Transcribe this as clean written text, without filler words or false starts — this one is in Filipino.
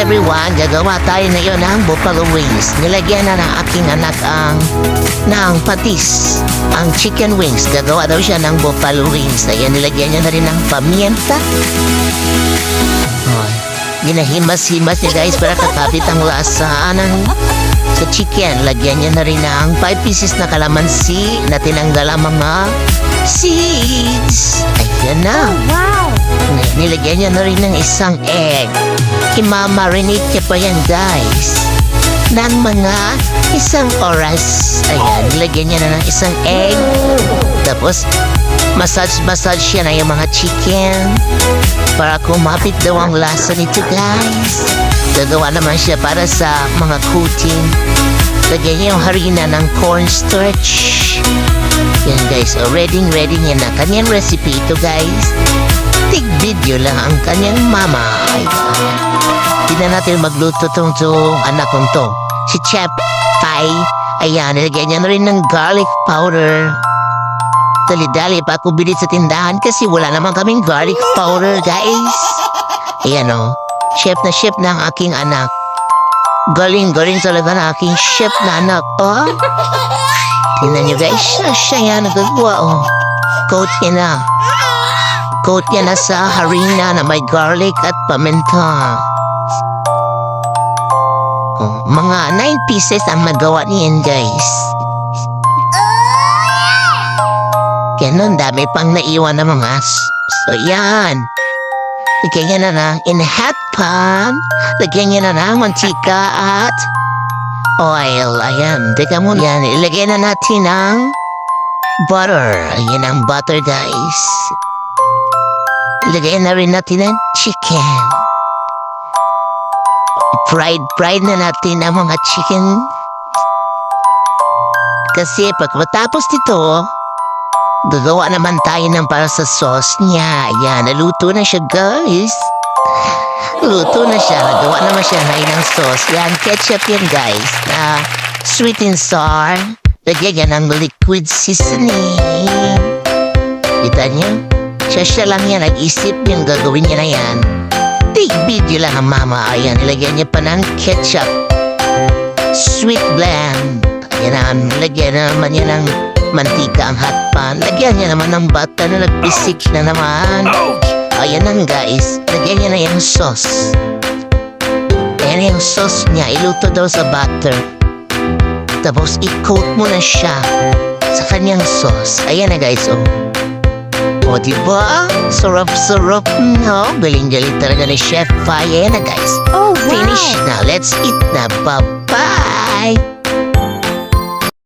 everyone, gagawa tayo ngayon ng buffalo wings. Nilagyan na ng aking anak ng patis, ang chicken wings. Gagawa daw siya ng buffalo wings. Ayan, nilagyan niya na rin ng pamienta. Oh, ginahimas-himas niya guys para kakapit ang lasa sa chicken. Lagyan niya na rin ng 5 pieces na kalamansi na tinanggal ang mga seeds. Ayan na. Oh, wow! Nilagyan niya na rin ng isang egg. Imamarinate niya pa yan guys ng mga isang oras. Ayan, nilagyan niya na ng isang egg. Tapos massage siya na yung mga chicken para kumapit daw ang lasa nito guys. Gagawa naman siya para sa mga coating. Lagyan niya yung harina ng cornstarch. Yan guys, ready niya na kanyang recipe ito guys. Tig video lang ang kanyang mama. Ayan. Hindi na natin magluto tong anak kong to. Si Chef Pai. Ayan, nilagyan niya na rin ng garlic powder. Dali-dali pa ako bilit sa tindahan kasi wala naman kaming garlic powder guys. Ayan o, chef na ang aking anak. Galing talaga na aking chef na anak. Oh, tingnan niyo guys, siya yan nagagawa oh. Coat niya na sa harina na may garlic at paminta. Oh, mga 9 pieces ang nagawa niyan guys. Ganon, dami pang naiwan na mga. So yan. Lagyan niya na in hot pan. Lagyan niya na ng mantika at oil. Ayan, teka mo yan. Ilagay na natin ng butter. Ayan ang butter guys. Ilagay na rin natin ng chicken. Fried na natin ang mga chicken. Kasi pag matapos nito, gagawa naman tayo ng para sa sauce niya. Ayan, naluto na siya guys. Luto na siya. Nagawa naman siya na ng sauce. Yan, ketchup yan guys. Sweet and sour. Lagyan niya ng liquid seasoning. Kita niyo? Siya lang yan. Nag-isip yung gagawin niya na yan. Big video lang ang mama. Ayan, nilagyan niya pa ng ketchup. Sweet blend. Ayan, lagyan na naman niya ng mantika ang hot pan. Lagyan niya naman ng butter na nagpisik na naman. Ayan lang guys. Lagyan niya na yung sauce. Ayan yung sauce niya. Iluto daw sa butter. Tapos i-coat mo na siya sa kanyang sauce. Ayan na guys oh. O diba? Sarap. No? Galing talaga ni Chef Pai. Ayan na guys. Oh, wow! Finish na. Let's eat na. Bye-bye!